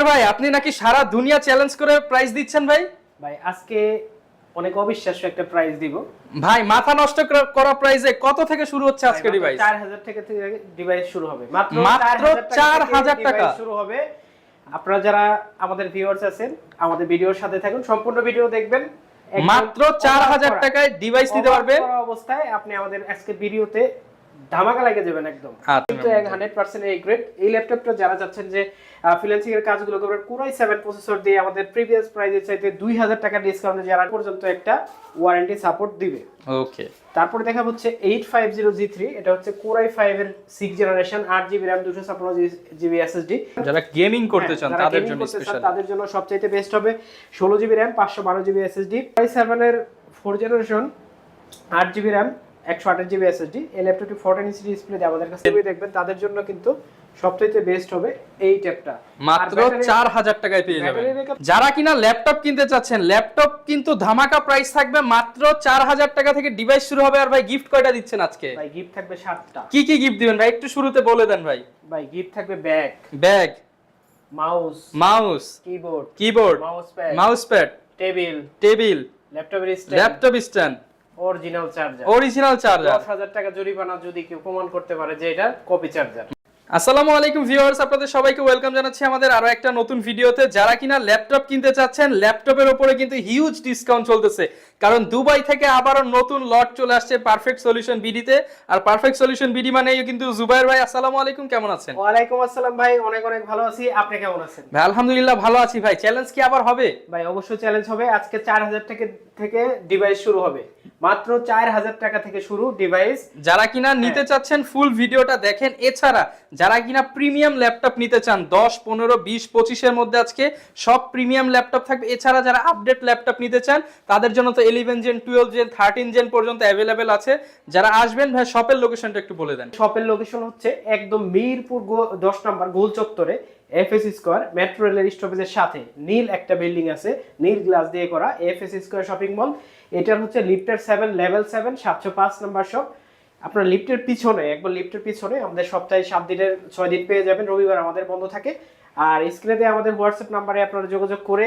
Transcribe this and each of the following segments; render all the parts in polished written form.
জুবাইর ভাই, আপনি নাকি সারা দুনিয়া চ্যালেঞ্জ করে প্রাইস দিচ্ছেন ভাই? ভাই আজকে অনেক অবিশ্বাস্য একটা প্রাইস দিব ভাই মাথা নষ্ট করা প্রাইসে কত থেকে শুরু হচ্ছে আজকে ডিভাইস? 4000 টাকা থেকে ডিভাইস শুরু হবে। মাত্র 4000 টাকা শুরু হবে। আপনারা যারা আমাদের ভিউয়ার্স আছেন, আমাদের ভিডিওর সাথে থাকুন, সম্পূর্ণ ভিডিও দেখবেন। মাত্র 4000 টাকায় ডিভাইস নিতে পারবেন। অবস্থায় আপনি আমাদের আজকে ভিডিওতে ধামাকা লাগে যাবেন একদম। কিন্তু 100% এই গ্রেড এই ল্যাপটপটা যারা চাচ্ছেন যে ফ্রিল্যান্সিং এর কাজগুলো করবেন Core i7 প্রসেসর দিয়ে আমাদের প্রিভিয়াস প্রাইসের চাইতে 2000 টাকা ডিসকাউন্টে যারা পর্যন্ত একটা ওয়ারেন্টি সাপোর্ট দিবে। ওকে, তারপরে দেখা হচ্ছে 850G3, এটা হচ্ছে Core i5 এর 6 generation, 8GB RAM, 256GB SSD। যারা গেমিং করতে চান তাদের জন্য স্পেশাল, তাদের জন্য সবচেয়ে বেস্ট হবে 16GB RAM, 512GB SSD। i7 এর 4 generation, 8GB RAM, 128GB SSD। এই ল্যাপটপটি 14 ইঞ্চি ডিসপ্লে দিয়ে আমাদের কাছে দেখবেন, তাদের জন্য কিন্তু সবচেয়ে বেস্ট হবে এই ট্যাবটা। মাত্র 4000 টাকায় পেয়ে যাবেন। যারা কিনা ল্যাপটপ কিনতে চাচ্ছেন, ল্যাপটপ কিন্তু ধামাকা প্রাইস থাকবে, মাত্র 4000 টাকা থেকে ডিভাইস শুরু হবে। আর ভাই গিফট কয়টা দিচ্ছেন আজকে? ভাই গিফট থাকবে 7টা। কি কি গিফট দিবেন ভাই একটু শুরুতে বলে দেন ভাই। ভাই গিফট থাকবে bag, mouse, keyboard, mouse pad, table, laptop stand, original charger. 10000 টাকা জরিমানা যদি কেউ প্রমাণ করতে পারে যে এটা কপি চার্জার। আসসালামু আলাইকুম ভিউয়ার্স, আপনাদের সবাইকে ওয়েলকাম জানাচ্ছি আমাদের আরো একটা নতুন ভিডিওতে। যারা কিনা ল্যাপটপ কিনতে চাচ্ছেন, ল্যাপটপের উপরে কিন্তু হিউজ ডিসকাউন্ট চলতেছে, কারণ দুবাই থেকে আবারো নতুন লট চলে আসছে পারফেক্ট সলিউশন বিডিতে। আর পারফেক্ট সলিউশন বিডি মানেই কিন্তু জুবাইর ভাই। আসসালামু আলাইকুম, কেমন আছেন? ওয়ালাইকুম আসসালাম ভাই, অনেক ভালো আছি। আপনি কেমন আছেন? ভাই আলহামদুলিল্লাহ ভালো আছি। ভাই চ্যালেঞ্জ কি আবার হবে? ভাই অবশ্যই চ্যালেঞ্জ হবে। আজকে 4000 টাকা থেকে ডিভাইস শুরু হবে, মাত্র 4000 টাকা থেকে শুরু ডিভাইস। যারা কিনা নিতে চাচ্ছেন ফুল ভিডিওটা দেখেন। এছাড়া যারা কিনা প্রিমিয়াম ল্যাপটপ নিতে চান 10, 15, 20, 25 এর মধ্যে আজকে সব প্রিমিয়াম ল্যাপটপ থাকবে। এছাড়া যারা আপডেট ল্যাপটপ নিতে চান তাদের জন্য তো 11 জেন, 12 জেন, 13 জেন পর্যন্ত অ্যাভেলেবেল আছে। যারা আসবেন ভাই শপের লোকেশনটা একটু বলে দেন। শপের লোকেশন হচ্ছে একদম মিরপুর 10 নম্বর গোল চত্বরে, এফএস স্কয়ার মেট্রো রেলের স্টপেজের সাথে নীল একটা বিল্ডিং আছে, নীল গ্লাস দিয়ে করা, এফএস স্কয়ার শপিং মল। এটার হচ্ছে লিফটের 7, লেভেল 7, 705 নাম্বার শপ। আপনার লিফটের পিছনে, একবার লিফটের পিছনে আমাদের সপ্তাহে 7 দিনের 6 দিন পেয়ে যাবেন, রবিবার আমাদের বন্ধ থাকে। আর স্ক্রিনে দিয়ে আমাদের হোয়াটসঅ্যাপ নাম্বারে আপনারা যোগাযোগ করে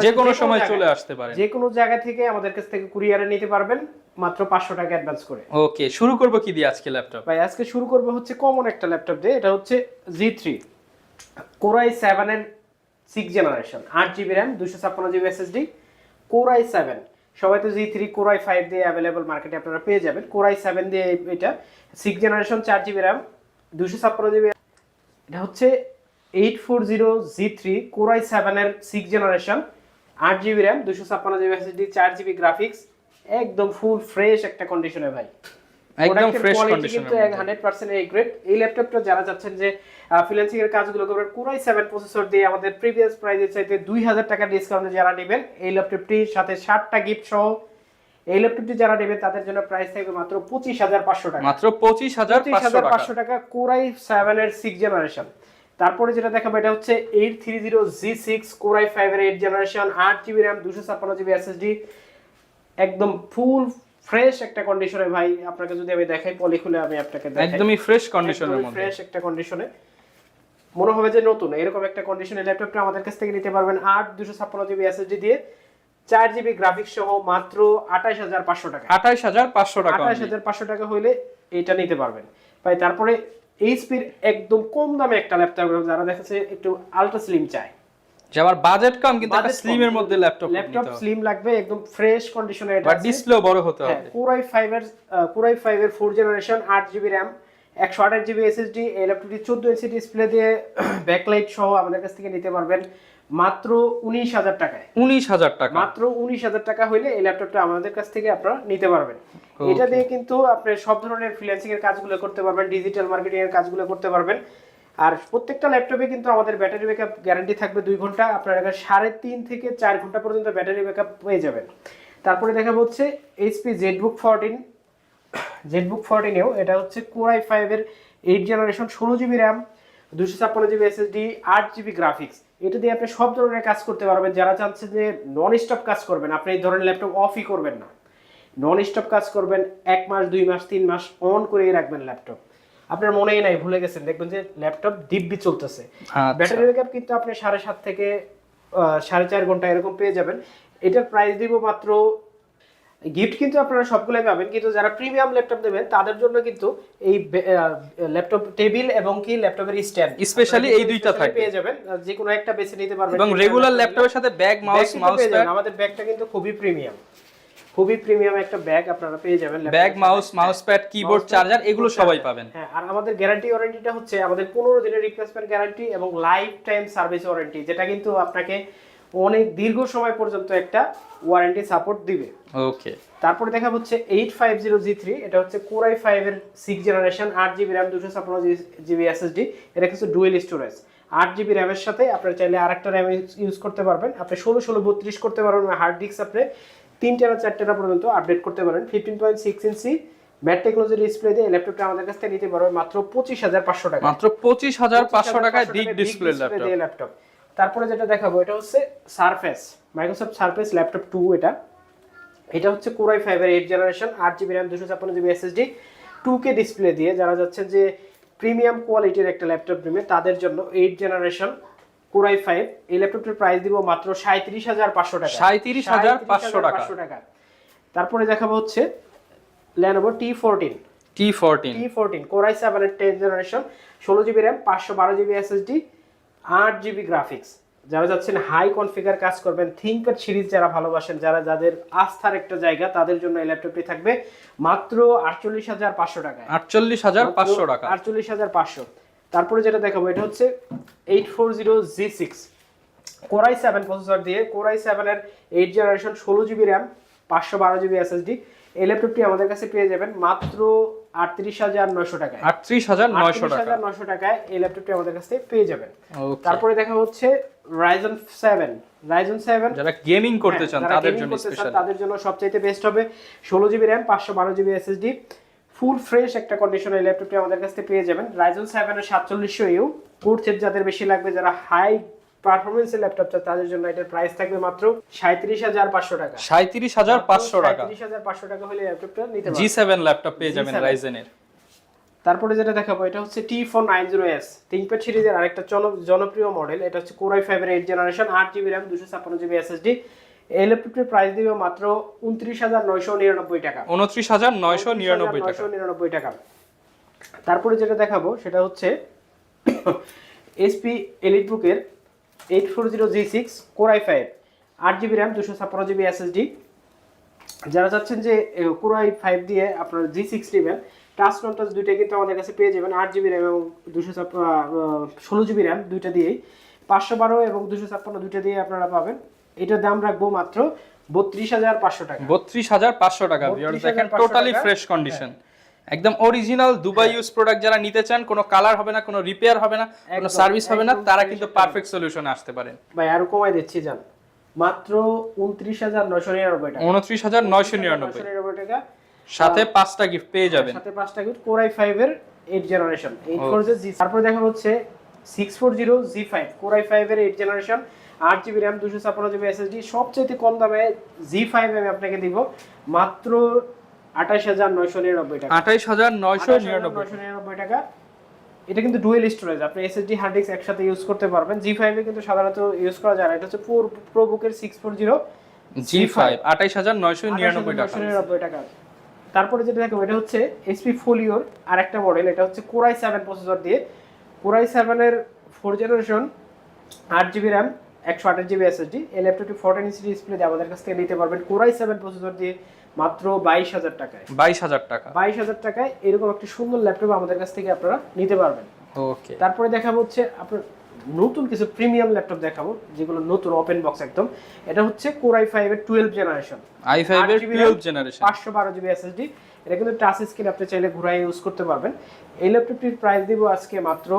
যে কোনো সময় চলে আসতে পারেন। যে কোনো জায়গা থেকে আমাদের কাছ থেকে কুরিয়ারে নিতে পারবেন, মাত্র 500 টাকা অ্যাডভান্স করে। ওকে, শুরু করব কি দিয়ে আজকে ল্যাপটপ? ভাই আজকে শুরু করব হচ্ছে কমন একটা ল্যাপটপ দিয়ে। এটা হচ্ছে G3 Core i7 এর 6 generation, 8GB RAM, 256GB SSD। Core i7, সবাই তো G3 Core i5 দিয়ে अवेलेबल মার্কেটে আপনারা পেয়ে যাবেন। Core i7 দিয়ে এটা 6 জেনারেশন, 4GB RAM, 256GB। এটা হচ্ছে 840G3 Core i7 এর 6 generation, 8GB RAM, 256GB SSD, 4GB graphics. একদম ফুল ফ্রেশ একটা কন্ডিশনে ভাই, একদম ফ্রেশ কন্ডিশনে, কিন্তু 100% এই গ্রেড এই ল্যাপটপটা যারা চাচ্ছেন যে ফ্রিল্যান্সিং এর কাজগুলো করবেন Core i7 প্রসেসর দিয়ে আমাদের প্রিভিয়াস প্রাইসের চাইতে 2000 টাকা ডিসকাউন্টে যারা নেবেন, এই ল্যাপটপটির সাথে 7টা গিফট সহ এই ল্যাপটপটি যারা নেবেন তাদের জন্য প্রাইস থাকবে মাত্র 25500 টাকা। মাত্র 25500 টাকা Core i7 এর 6 জেনারেশন। তারপরে যেটা দেখাবো এটা হচ্ছে 830G6 Core i5 এর 8 generation, 8GB RAM, 256GB SSD। একদম ফুল ফ্রেশ একটা কন্ডিশনে ভাই। আপনাকে যদি আমি দেখাই, পলি খুলে আমি আপনাকে দেখাই, একদমই ফ্রেশ কন্ডিশনের মধ্যে, ফ্রেশ একটা কন্ডিশনে মনে হবে যে নতুন। এরকম একটা কন্ডিশনে ল্যাপটপটা আমাদের কাছ থেকে নিতে পারবেন 256GB SSD দিয়ে, 4GB গ্রাফিক্স সহ, মাত্র 28500 টাকা। 28500 টাকা, 28500 টাকা হইলে এটা নিতে পারবেন ভাই। তারপরে এইচপির একদম কম দামে একটা ল্যাপটপ, যারা দেখাচ্ছে একটু আলট্রা স্লিম চায়, যে আমার বাজেট কম কিন্তু একটা স্লিমের মধ্যে ল্যাপটপ স্লিম লাগবে, একদম ফ্রেশ কন্ডিশনে, এটা বাট ডিসপ্লে বড় হতে হবে। Core i5 এর 4 generation, 8GB RAM, 128GB SSD। এই ল্যাপটপটি 14 ইঞ্চি ডিসপ্লে দিয়ে ব্যাকলাইট সহ আমাদের কাছ থেকে নিতে পারবেন মাত্র 19000 টাকায়। 19000 টাকা, মাত্র 19000 টাকা হইলে এই ল্যাপটপটা আমাদের কাছ থেকে আপনারা নিতে পারবেন। এটা দিয়ে কিন্তু আপনি সব ধরনের ফ্রিল্যান্সিং এর কাজগুলো করতে পারবেন, ডিজিটাল মার্কেটিং এর কাজগুলো করতে পারবেন। আর প্রত্যেকটা ল্যাপটপে কিন্তু আমাদের ব্যাটারি ব্যাকআপ গ্যারান্টি থাকবে 2 ঘন্টা। আপনারা 3.5 থেকে 4 ঘন্টা পর্যন্ত ব্যাটারি ব্যাকআপ পেয়ে যাবেন। তারপরে দেখাবো হচ্ছে HP ZBook 14 এও এটা হচ্ছে Core i5 এর 8 generation, 16GB RAM, 256GB SSD, 8GB graphics. এটা দিয়ে আপনি সব ধরনের কাজ করতে পারবেন। যারা চাচ্ছেন যে নন স্টপ কাজ করবেন, আপনি এই ধরনের ল্যাপটপ অফই করবেন না, নন স্টপ কাজ করবেন, 1 মাস, 2 মাস, 3 মাস অন করে রাখবেন ল্যাপটপ, আপনার মনেই নাই, ভুলে গেছেন, দেখবেন যে ল্যাপটপ দিব্যি চলতেছে। ব্যাটারি ব্যাকআপ কিন্তু আপনি 7.5 থেকে 4.5 ঘন্টা এরকম পেয়ে যাবেন। এটার প্রাইস দিব মাত্র, গিফট কিন্তু আপনারা সবগুলাই পাবেন, কিন্তু যারা প্রিমিয়াম ল্যাপটপ নেবেন তাদের জন্য কিন্তু এই ল্যাপটপ টেবিল এবং কি ল্যাপটপের স্ট্যান্ড স্পেশালি এই দুইটা থাকবে, পেয়ে যাবেন, যে কোনো একটা বেছে নিতে পারবেন। এবং রেগুলার ল্যাপটপের সাথে ব্যাগ, মাউস প্যাড, আমাদের ব্যাগটা কিন্তু খুবই প্রিমিয়াম একটা ব্যাগ আপনারা পেয়ে যাবেন। Bag, mouse pad, keyboard, charger এগুলো সবাই পাবেন। হ্যাঁ, আর আমাদের গ্যারান্টি ওয়ারেন্টিটা হচ্ছে আমাদের 15 দিনের রিপ্লেসমেন্ট গ্যারান্টি এবং লাইফ টাইম সার্ভিস ওয়ারেন্টি, যেটা কিন্তু আপনাকে অনেক দীর্ঘ সময় পর্যন্ত একটা ওয়ারেন্টি সাপোর্ট দিবে। ওকে, তারপরে দেখা হচ্ছে 850G3, এটা হচ্ছে Core i5 এর 6 generation, 8GB RAM, 256GB SSD। এটা কিন্তু ডুয়েল স্টোরেজ, 8GB RAM এর সাথে আপনারা চাইলে আরেকটা RAM ইউজ করতে পারবেন। আপনি 16/16/32 করতে পারবেন, হার্ড ডিস্ক আপনি 3 টেরা 4 টেরা পর্যন্ত আপডেট করতে পারেন। 15.6 ইঞ্চি ম্যাট টেকনোলজি ডিসপ্লে দিয়ে এই ল্যাপটপটা আমাদের কাছ থেকে নিতে পারবেন মাত্র 25,500 টাকা। মাত্র 25,500 টাকায় বিগ ডিসপ্লে ল্যাপটপ। তারপরে যেটা দেখাবো এটা হচ্ছে সারফেস, মাইক্রোসফট সারফেস ল্যাপটপ 2। এটা হচ্ছে Core i5 এর 8 generation, 8GB RAM, 256GB SSD, 2K display দিয়ে যারা যাচ্ছেন যে প্রিমিয়াম কোয়ালিটির একটা ল্যাপটপ নেবে তাদের জন্য 8 জেনারেশন Core i5। এই ল্যাপটপটির প্রাইস দিব মাত্র 37,500 টাকা। 37,500 টাকা। তারপরে দেখাবো হচ্ছে Lenovo T14 Core i7 এর 10 generation, 16GB RAM, 512GB SSD, 8GB graphics. যারা যাচ্ছেন হাই কনফিগার কাজ করবেন, থিংকপ্যাড সিরিজ যারা ভালোবাসেন, যাদের আস্থার একটা জায়গা, তাদের জন্য এই ল্যাপটপটি থাকবে মাত্র 48,500 টাকায়। 48,500 টাকা। 48,500। তারপরে যেটা দেখাবো এটা হচ্ছে 840G6 Core i7 প্রসেসর দিয়ে, Core i7 এর 8 generation, 16GB RAM, 512GB SSD। এই ল্যাপটপটি আমাদের কাছে পেয়ে যাবেন মাত্র 38,900 টাকায়। 38,900 টাকায় এই ল্যাপটপটি আমাদের কাছে পেয়ে যাবেন। তারপরে দেখা হচ্ছে Ryzen 7 যারা গেমিং করতে চান তাদের জন্য সবচেয়ে বেস্ট হবে। 16GB RAM, 512GB SSD, full fresh একটা কন্ডিশনে এই ল্যাপটপটি আমাদের কাছে পেয়ে যাবেন। Ryzen 7 এর 4700U কোর সেট যাদের বেশি লাগবে, যারা হাই পারফরম্যান্সের ল্যাপটপ চান তাদের জন্য এটার প্রাইস থাকবে মাত্র 37,500 টাকা। 37,500 টাকা। 37,500 টাকা হলে ল্যাপটপটা নিতে পারবেন। G7 ল্যাপটপ পেয়ে যাবেন Ryzen এর। তারপরে যেটা দেখাবো এটা হচ্ছে T490S থিংকপ্যাড সিরিজের আরেকটা জনপ্রিয় মডেল। এটা হচ্ছে Core i5 এর 8 generation, 8GB RAM, 256GB SSD। এই ল্যাপটপটির প্রাইস দিবে মাত্র 29,999 টাকা। 29,999 টাকা। তারপরে যেটা দেখাবো সেটা হচ্ছে HP EliteBook এর 840G6 Core i5, 8GB RAM, 256GB SSD। যারা চাচ্ছেন যে Core i5 দিয়ে আপনারা G6 নেবেন, টাচ নন টাচ দুইটাই কিন্তু আমাদের কাছে পেয়ে যাবেন। 8GB RAM এবং 16GB RAM দুইটা দিয়েই, 512 এবং 256 দুইটা দিয়ে আপনারা পাবেন। এটার দাম রাখবো মাত্র 32,500 টাকা। 32,500 টাকা। ভিউয়ার্স দেখেন টোটালি ফ্রেশ কন্ডিশন, একদম অরিজিনাল দুবাই ইউজ প্রোডাক্ট। যারা নিতে চান, কোনো কালার হবে না, কোনো রিপেয়ার হবে না, কোনো সার্ভিস হবে না, তারা কিন্তু পারফেক্ট সলিউশনে আসতে পারেন। ভাই আরো কমাই দিচ্ছি, জান মাত্র 29,999 টাকা। 29,999 টাকা। সাথে 5টা গিফট পেয়ে যাবেন। সাথে 5টা গিফট Core i5 এর 8 জেনারেশন, 840G। তারপর দেখা হচ্ছে 640G5 Core i5 এর 8 generation, 8GB RAM, 256GB SSD। সবচেয়ে কম দামে G5 আমি আপনাকে দিব মাত্র 28,999 টাকা। 28,999 টাকা। এটা কিন্তু ডুয়েল স্টোরেজ, আপনি এসএসডি হার্ড ডিস্ক একসাথে ইউজ করতে পারবেন। G5 এ কিন্তু সাধারণত ইউজ করা যায় না। এটা হচ্ছে প্রোবুকের 640G5 28,999 টাকা। তারপরে যেটা দেখো এটা হচ্ছে HP Folioর আরেকটা মডেল। এটা হচ্ছে Core i7 প্রসেসর দিয়ে, Core i7 এর 4 generation, 8GB RAM, 128GB SSD। এই ল্যাপটপটি 14 ইঞ্চি ডিসপ্লে দিয়ে আমাদের কাছ থেকে নিতে পারবেন Core i7 প্রসেসর দিয়ে মাত্র 22,000 টাকায়। 22,000 টাকা। 22,000 টাকায় এরকম একটা সুন্দর ল্যাপটপ আমাদের কাছ থেকে আপনারা নিতে পারবেন। ওকে, তারপরে দেখাবো হচ্ছে আপনার নতুন কিছু প্রিমিয়াম ল্যাপটপ দেখাবো, যেগুলো নতুন ওপেন বক্স একদম। এটা হচ্ছে Core i5 এর 12 জেনারেশন, i5 এর 12 জেনারেশন, 512GB SSD। এটা কিন্তু টাচ স্ক্রিন, আপনি চাইলে ঘুরাই ইউজ করতে পারবেন। এই ল্যাপটপটির প্রাইস দিব আজকে মাত্র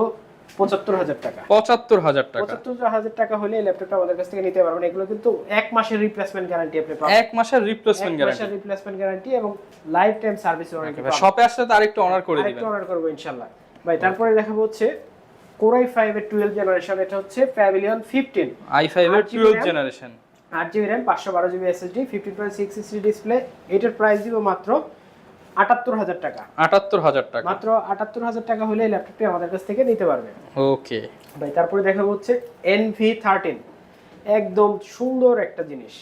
75,000 টাকা। 75,000 টাকা। 75,000 টাকা হলে এই ল্যাপটপটা আমাদের কাছ থেকে নিতে পারবেন। এগুলো কিন্তু 1 মাসের রিপ্লেসমেন্ট গ্যারান্টি আপনি পাবেন। 1 মাসের রিপ্লেসমেন্ট গ্যারান্টি। 1 মাসের রিপ্লেসমেন্ট গ্যারান্টি এবং লাইফ টাইম সার্ভিস ওয়ারেন্টি পাবেন। শপে আসলে তো আরেকটু অনার করে দিবেন। আরেকটু অনার করব ইনশাআল্লাহ। ভাই তারপরে দেখাবো হচ্ছে Core i5 এর 12 জেনারেশন। এটা হচ্ছে Pavilion 15 i5 এর 12 generation, 8GB RAM, 512GB SSD, 15.6 inch display. এটার প্রাইস দিব মাত্র 78,000 টাকা। 78,000 টাকা, মাত্র 78,000 টাকা হলে এই ল্যাপটপটি আমাদের কাছ থেকে নিতে পারবে। ওকে ভাই তারপরে দেখাবো হচ্ছে NV13, একদম সুন্দর একটা জিনিস,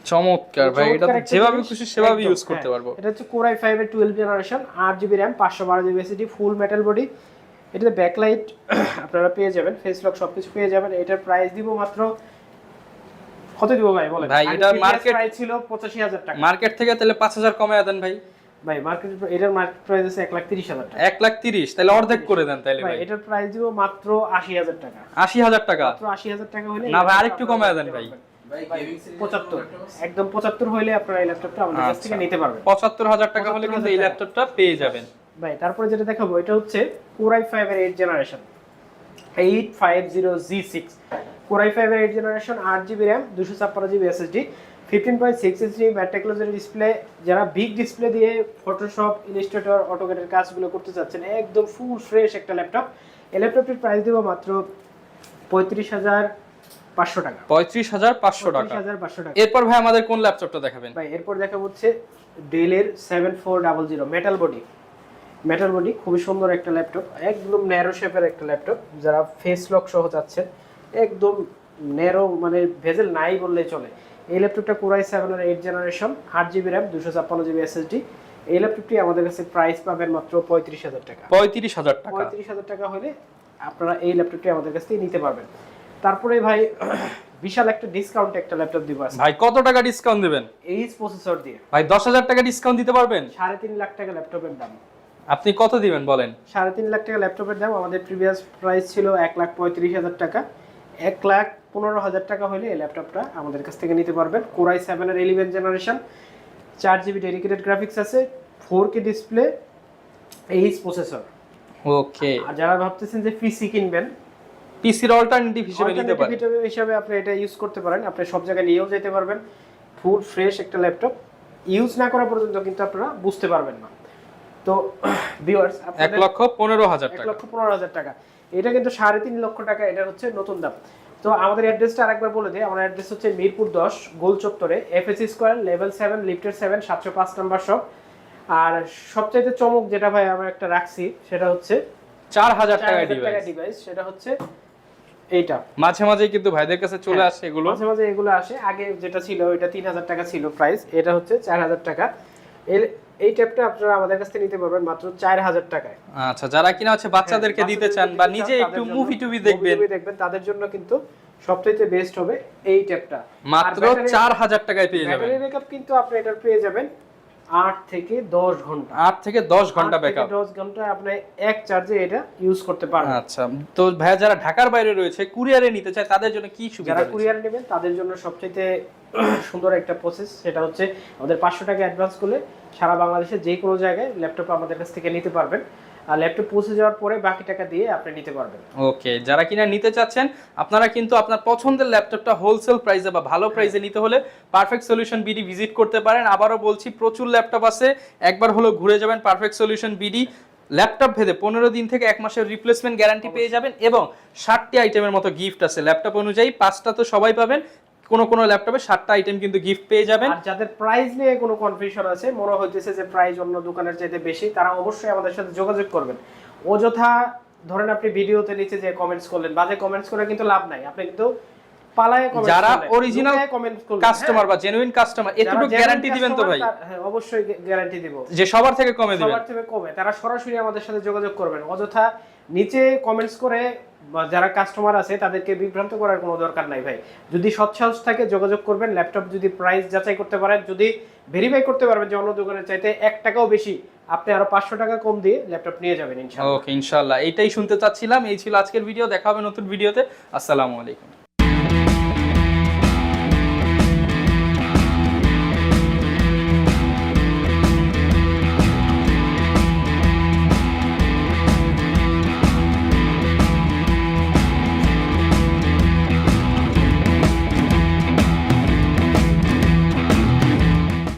চমৎকার ভাই, এটা তো যেভাবে খুশি সেভাবে ইউজ করতে পারবো। এটা হচ্ছে Core i5 এর 12 generation, 8GB RAM, 512GB SSD, ফুল মেটাল বডি। এটাতে ব্যাকলাইট আপনারা পেয়ে যাবেন, ফেস লক সবকিছু পেয়ে যাবেন। এটার প্রাইস দিব মাত্র, কত দিব ভাই বলেন? ভাই এটা মার্কেট প্রাইস ছিল 85,000 টাকা। মার্কেট থেকে তাহলে 5,000 কমায় দেন ভাই। ভাই মার্কেট এটার মার্কেট প্রাইস আছে 1,30,000 টাকা। 1,30,000, তাহলে অর্ধেক করে দেন তাহলে ভাই ভাই। এটার প্রাইস দিব মাত্র 80,000 টাকা। 80,000 টাকা, মাত্র 80,000 টাকা হলে না ভাই আরেকটু কমায় দেন ভাই। 75, একদম 75 হইলে আপনারা এই ল্যাপটপটা আমাদের কাছ থেকে নিতে পারবেন। 75,000 টাকা হলে কিন্তু এই ল্যাপটপটা পেয়ে যাবেন ভাই তারপরে যেটা দেখাবো এটা হচ্ছে Core i5 এর 8 জেনারেশন, 850G6, Core i5 এর 8 generation, 8GB RAM, 256GB SSD, 15.6 ইঞ্চি ম্যাট্রিক্লোজের ডিসপ্লে। যারা বিগ ডিসপ্লে দিয়ে ফটোশপ, ইলাস্ট্রেটর, অটোক্যাডের কাজগুলো করতে চাচ্ছেন, একদম ফুল ফ্রেশ একটা ল্যাপটপ। এই ল্যাপটপটির প্রাইস দেব মাত্র 35,500 টাকা। 35,500 টাকা। 35,500 টাকা। এরপর ভাই আমাদের কোন ল্যাপটপটা দেখাবেন? ভাই এরপর দেখাবো হচ্ছে ডেলের 7400 মেটাল বডি, খুবই সুন্দর একটা ল্যাপটপ, একদম ন্যারো শেপের একটা ল্যাপটপ। যারা ফেস লক সহ চাচ্ছেন, একদম ন্যারো, মানে ভেজেল নাই বললেই চলে। এই ল্যাপটপটা Core i7 এর 8 generation, 8GB RAM, 256GB SSD। এই ল্যাপটপটি আমাদের কাছে প্রাইস পাবেন মাত্র 35,000 টাকা। 35,000 টাকা। 35,000 টাকা হলে আপনারা এই ল্যাপটপটি আমাদের কাছ থেকে নিতে পারবেন। তারপরে ভাই বিশাল একটা ডিসকাউন্ট একটা ল্যাপটপ দিব আজকে। ভাই কত টাকা ডিসকাউন্ট দিবেন? এইচ প্রসেসর দিয়ে ভাই 10,000 টাকা ডিসকাউন্ট দিতে পারবেন? 3.5 লাখ টাকা ল্যাপটপের দাম। আপনি কত দিবেন বলেন? 3.5 লাখ টাকা ল্যাপটপের দাম। আমাদের প্রিভিয়াস প্রাইস ছিল 1,35,000 টাকা। 1,15,000 টাকা হলে এই ল্যাপটপটা আমাদের কাছ থেকে নিতে পারবেন। Core i7 এর 11 জেনারেশন, 4GB ডেডিকেটেড গ্রাফিক্স আছে, 4K ডিসপ্লে, এইচ প্রসেসর। ওকে, আর যারা ভাবতেছেন যে পিসি কিনবেন, পিসির অল্টারনেটিভ হিসেবে নিতে পারেন। অল্টারনেটিভ হিসেবে আপনি এটা ইউজ করতে পারেন, আপনি সব জায়গায় নিয়েও যেতে পারবেন। ফুল ফ্রেশ একটা ল্যাপটপ, ইউজ না করা পর্যন্ত কিন্তু আপনারা বুঝতে পারবেন না। তো ভিউয়ার্স, 1,15,000 টাকা। 1,15,000 টাকা, এটা কিন্তু 3.5 লক্ষ টাকা, এটা হচ্ছে নতুন দাম। তো আমাদের অ্যাড্রেসটা আরেকবার বলে দিই। আমার অ্যাড্রেস হচ্ছে মিরপুর 10 গোল চত্বরে, FSC স্কয়ার, লেভেল 7, লিফটের 7, 705 নাম্বার শপ। আর সবচাইতে চমক যেটা ভাই আমরা একটা রাখছি, সেটা হচ্ছে 4,000 টাকা 4,000 টাকা ডিভাইস। সেটা হচ্ছে এইটা। মাঝে মাঝে কিন্তু ভাইদের কাছে চলে আসে এগুলো, মাঝে মাঝে এগুলো আসে। আগে যেটা ছিল এটা 3,000 টাকা ছিল প্রাইস, এটা হচ্ছে 4,000 টাকা। এই ট্যাবটা আপনারা আমাদের কাছ থেকে নিতে পারবেন মাত্র 4,000 টাকায়। আচ্ছা, যারা কিনা হচ্ছে বাচ্চাদেরকে দিতে চান বা নিজে একটু মুভি টুভি দেখবেন, তাদের জন্য কিন্তু সবথেকে বেস্ট হবে এই ট্যাবটা। মাত্র 4,000 টাকায় পেয়ে যাবেন। ব্যাটারি ব্যাকআপ কিন্তু আপনি এটার পেয়ে যাবেন 8 থেকে 10 ঘন্টা। 8 থেকে 10 ঘন্টা ব্যাকআপ। 10 ঘন্টা আপনি এক চার্জে এটা ইউজ করতে পারবেন। আচ্ছা, তো ভাইয়া যারা ঢাকার বাইরে রয়েছে, কুরিয়ারে নিতে চায়, তাদের জন্য কি সুবিধা? যারা কুরিয়ারে নেবেন তাদের জন্য সবচেয়ে সুন্দর একটা প্রসেস, সেটা হচ্ছে আমাদের 500 টাকা অ্যাডভান্স করলে সারা বাংলাদেশে যে কোনো জায়গায় ল্যাপটপ আমাদের কাছ থেকে নিতে পারবেন। আর ল্যাপটপ পৌঁছে যাওয়ার পরে বাকি টাকা দিয়ে আপনি নিতে পারবেন। ওকে, যারা কিনা নিতে চাচ্ছেন, আপনারা কিন্তু আপনার পছন্দের ল্যাপটপটা হোলসেল প্রাইসে বা ভালো প্রাইসে নিতে হলে পারফেক্ট সলিউশন বিডি ভিজিট করতে পারেন। আবারও বলছি, প্রচুর ল্যাপটপ আছে, একবার হলো ঘুরে যাবেন পারফেক্ট সলিউশন বিডি। ল্যাপটপ ভেদে 15 দিন থেকে 1 মাসের রিপ্লেসমেন্ট গ্যারান্টি পেয়ে যাবেন এবং 60টি আইটেমের মতো গিফট আছে। ল্যাপটপ অনুযায়ী 5টা তো সবাই পাবেন, কোন ল্যাপটপে 7টা আইটেম কিন্তু গিফট পেয়ে যাবেন। আর যাদের প্রাইস নিয়ে কোনো কনফিউশন আছে, মনে হইতেছে যে প্রাইস অন্য দোকানের চাইতে বেশি, তারা অবশ্যই আমাদের সাথে যোগাযোগ করবেন। অযথা ধরেন আপনি ভিডিওতে নিচে যে কমেন্টস করলেন, বাজে কমেন্টস করে কিন্তু লাভ নাই। আপনি কিন্তু পালায়ে কমেন্টস করবেন। যারা অরিজিনাল কাস্টমার বা জেনুইন কাস্টমার, এতটুকু গ্যারান্টি দিবেন তো ভাই? হ্যাঁ, অবশ্যই গ্যারান্টি দিব যে সবার থেকে কমে দিবেন। সবার থেকে কমে, তারা সরাসরি আমাদের সাথে যোগাযোগ করবেন। অযথা নিচে কমেন্টস করে যারা কাস্টমার আছে তাদেরকে বিভ্রান্ত করার কোনো দরকার নাই ভাই। যদি সৎসাহস থাকে যোগাযোগ করবেন। ল্যাপটপ যদি প্রাইস যাচাই করতে পারেন, যদি ভেরিফাই করতে পারবেন যে অন্য দোকানের চাইতে 1 টাকাও বেশি, আপনি আরো 500 টাকা কম দিয়ে ল্যাপটপ নিয়ে যাবেন ইনশাআল্লাহ। ওকে, ইনশাআল্লাহ। এইটাই শুনতে চাচ্ছিলাম। এই ছিল আজকের ভিডিও। দেখা হবে নতুন ভিডিওতে। আসসালামু আলাইকুম।